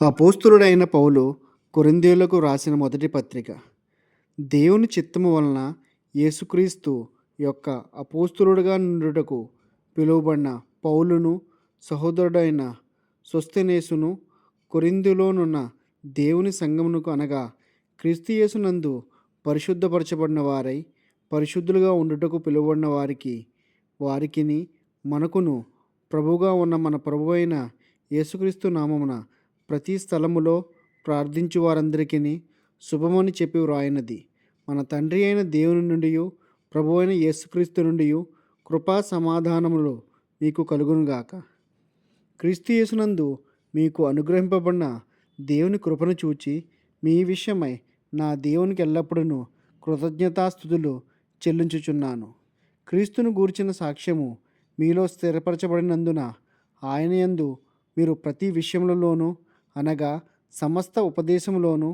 అపోస్తలుడైన పౌలు కొరింథీయులకు రాసిన మొదటి పత్రిక. దేవుని చిత్తము వలన యేసుక్రీస్తు యొక్క అపోస్తలుడుగా నుండుటకు పిలువబడిన పౌలును, సహోదరుడైన సొస్తెనేసును, కొరింథులోనున్న దేవుని సంఘమునకు అనగా క్రీస్తు యేసునందు పరిశుద్ధపరచబడిన వారై పరిశుద్ధులుగా ఉండుటకు పిలువబడిన వారికిని మనకును ప్రభువుగా ఉన్న మన ప్రభువైన యేసుక్రీస్తు నామమున ప్రతి స్థలములో ప్రార్థించు వారందరికీ శుభమని చెప్పి వ్రాయినది. మన తండ్రి అయిన దేవుని నుండి ప్రభు అయిన యేసుక్రీస్తు నుండి కృపా సమాధానములు మీకు కలుగునుగాక. క్రీస్తు యేసునందు మీకు అనుగ్రహింపబడిన దేవుని కృపను చూచి మీ విషయమై నా దేవునికి ఎల్లప్పుడూ కృతజ్ఞతాస్తుతులు చెల్లించుచున్నాను. క్రీస్తును గూర్చిన సాక్ష్యము మీలో స్థిరపరచబడినందున ఆయన యందు మీరు ప్రతి విషయములలోనూ అనగా సమస్త ఉపదేశములోను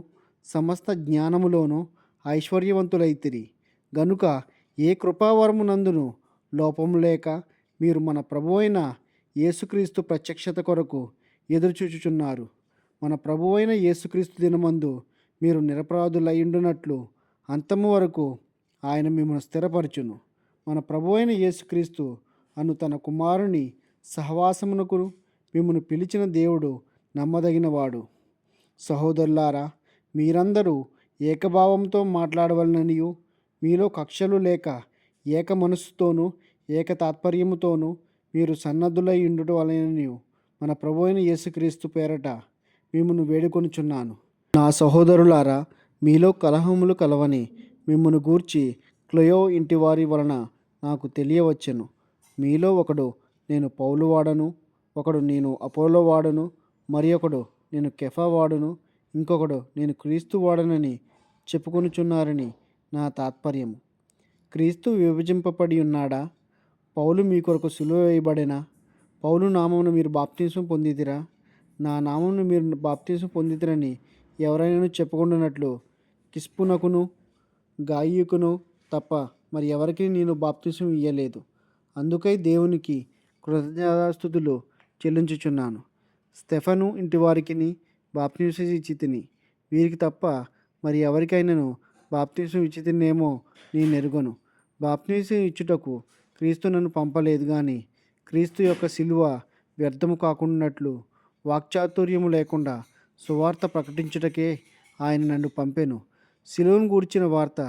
సమస్త జ్ఞానములోను ఐశ్వర్యవంతులైతిరి గనుక ఏ కృపావరమునందును లోపము లేక మీరు మన ప్రభువైన యేసుక్రీస్తు ప్రత్యక్షత కొరకు ఎదురుచూచుచున్నారు. మన ప్రభువైన యేసుక్రీస్తు దినమందు మీరు నిరపరాధులైయుండునట్లు అంతము వరకు ఆయన మిమ్మల్ని స్థిరపరచును. మన ప్రభువైన యేసుక్రీస్తు అను తన కుమారుని సహవాసమునకు మిమ్మల్ని పిలిచిన దేవుడు నమ్మదగినవాడు. సహోదరులారా, మీరందరూ ఏకభావంతో మాట్లాడవలననియు మీలో కక్షలు లేక ఏక మనస్సుతోనూ ఏక తాత్పర్యముతోనూ మీరు సన్నద్ధులై ఉండుట వలననియు మన ప్రభువైన యేసుక్రీస్తు పేరట మిమ్మల్ని వేడుకొనుచున్నాను. నా సహోదరులారా, మీలో కలహములు కలవని మిమ్మల్ని గూర్చి క్లొయో ఇంటివారి వలన నాకు తెలియవచ్చెను. మీలో ఒకడు నేను పౌలు వాడను, ఒకడు నేను అపోలో వాడను, మరి ఒకడు నేను కెఫా వాడను, ఇంకొకడు నేను క్రీస్తు వాడనని చెప్పుకొనుచున్నారని నా తాత్పర్యము. క్రీస్తు విభజింపబడి ఉన్నాడా? పౌలు మీ కొరకు సిలువ వేయబడెనా? పౌలు నామమున మీరు బాప్తిసం పొందితిరా? నా నామమున మీరు బాప్తిసం పొందితిరని ఎవరైనా చెప్పుకుంటున్నట్లు కిస్పునకును గాయికును తప్ప మరి ఎవరికి నేను బాప్తిసం ఇయ్యలేదు. అందుకై దేవునికి కృతజ్ఞతాస్తుతులు చెల్లించుచున్నాను. స్తెఫను ఇంటివారికిని బాప్తిసం ఇచ్చితిని. వీరికి తప్ప మరి ఎవరికైనాను బాప్తిసం ఇచ్చితినేమో నేను ఎరుగను. బాప్తిసం ఇచ్చుటకు క్రీస్తు నన్ను పంపలేదు, కానీ క్రీస్తు యొక్క సిలువ వ్యర్థము కాకుండానట్లు వాక్చాతుర్యము లేకుండా సువార్త ప్రకటించుటకే ఆయన నన్ను పంపెను. సిలువను గూర్చిన వార్త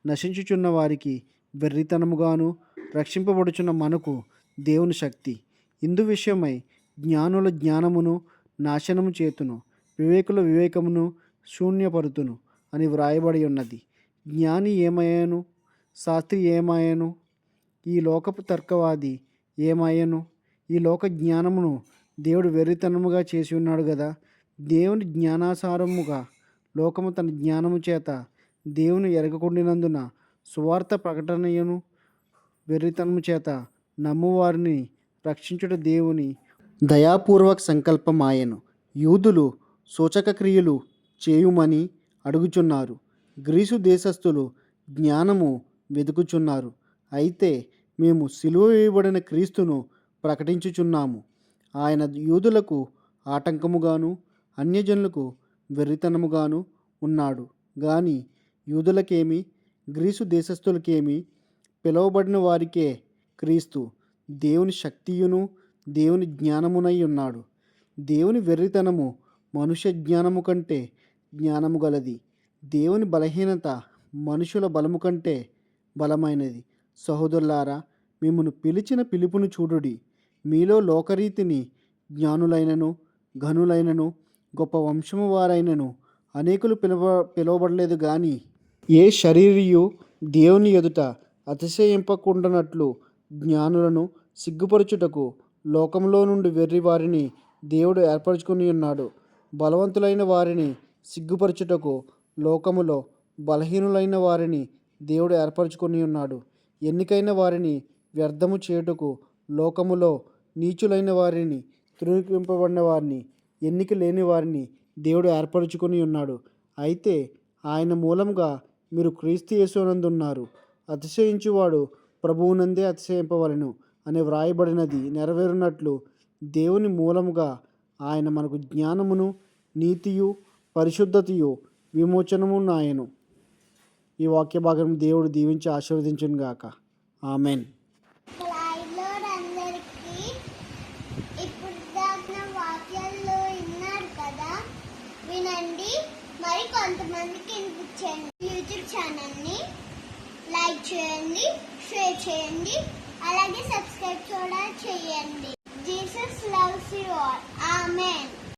నశించుచున్న వారికి వెర్రితనముగాను, రక్షింపబడుచున్న మనకు దేవుని శక్తి. ఇందు విషయమై జ్ఞానుల జ్ఞానమును నాశనము చేతును, వివేకుల వివేకమును శూన్యపరుతును అని వ్రాయబడి ఉన్నది. జ్ఞాని ఏమయ్యాను? శాస్త్రి ఏమాయను? ఈ లోకపు తర్కవాది ఏమయ్యను? ఈ లోక జ్ఞానమును దేవుడు వెర్రితనముగా చేసి ఉన్నాడు కదా. దేవుని జ్ఞానాసారముగా లోకము తన జ్ఞానము చేత దేవుని ఎరగకుండినందున సువార్త ప్రకటనయను వెర్రితనము చేత నమ్మువారిని రక్షించుట దేవుని దయాపూర్వక సంకల్పం ఆయను. యూదులు సూచక క్రియలు చేయుమని అడుగుచున్నారు, గ్రీసు దేశస్థులు జ్ఞానము వెతుకుచున్నారు. అయితే మేము సిలువ వేయబడిన క్రీస్తును ప్రకటించుచున్నాము. ఆయన యూదులకు ఆటంకముగాను అన్యజనులకు వెర్రితనముగాను ఉన్నాడు. కానీ యూదులకేమి గ్రీసు దేశస్థులకేమి పిలువబడిన వారికే క్రీస్తు దేవుని శక్తియును దేవుని జ్ఞానమునై ఉన్నాడు. దేవుని వెర్రితనము మనుష్య జ్ఞానము కంటే జ్ఞానము గలది. దేవుని బలహీనత మనుషుల బలము కంటే బలమైనది. సహోదరులారా, మిమ్మును పిలిచిన పిలుపును చూడుడి. మీలో లోకరీతిని జ్ఞానులైనను ఘనులైనను గొప్ప వంశము వారైనను అనేకులు పిలువబడలేదు. కానీ ఏ శరీరియు దేవుని ఎదుట అతిశయింపకుండానట్లు జ్ఞానులను సిగ్గుపరచుటకు లోకంలో నుండి వెర్రి వారిని దేవుడు ఏర్పరచుకుని ఉన్నాడు. బలవంతులైన వారిని సిగ్గుపరచుటకు లోకములో బలహీనులైన వారిని దేవుడు ఏర్పరచుకుని ఉన్నాడు. ఎన్నికైన వారిని వ్యర్థము చేయుటకు లోకములో నీచులైన వారిని, తృణీకరింపబడిన వారిని, ఎన్నిక లేని వారిని దేవుడు ఏర్పరచుకుని ఉన్నాడు. అయితే ఆయన మూలంగా మీరు క్రీస్తు యేసునందున్నారు. అతిశయించువాడు ప్రభువునందే అతిశయింపవలెను అని వ్రాయబడినది నెరవేరునట్లు దేవుని మూలముగా ఆయన మనకు జ్ఞానమును నీతియు పరిశుద్ధతయు విమోచనము నాయను. ఈ వాక్య భాగం దేవుడు దీవించి ఆశీర్వదించును గాక. ఆమెన్. అందరికీ ఇప్పుడు దాకా వాక్యాల్లో విన్నారు కదా, వినండి మరి కొంతమందికి వినిపించండి. యూట్యూబ్ ఛానల్ని లైక్ చేయండి, షేర్ చేయండి, అలాగే సబ్స్క్రైబ్ కూడా చేయండి. Jesus loves you all. Amen.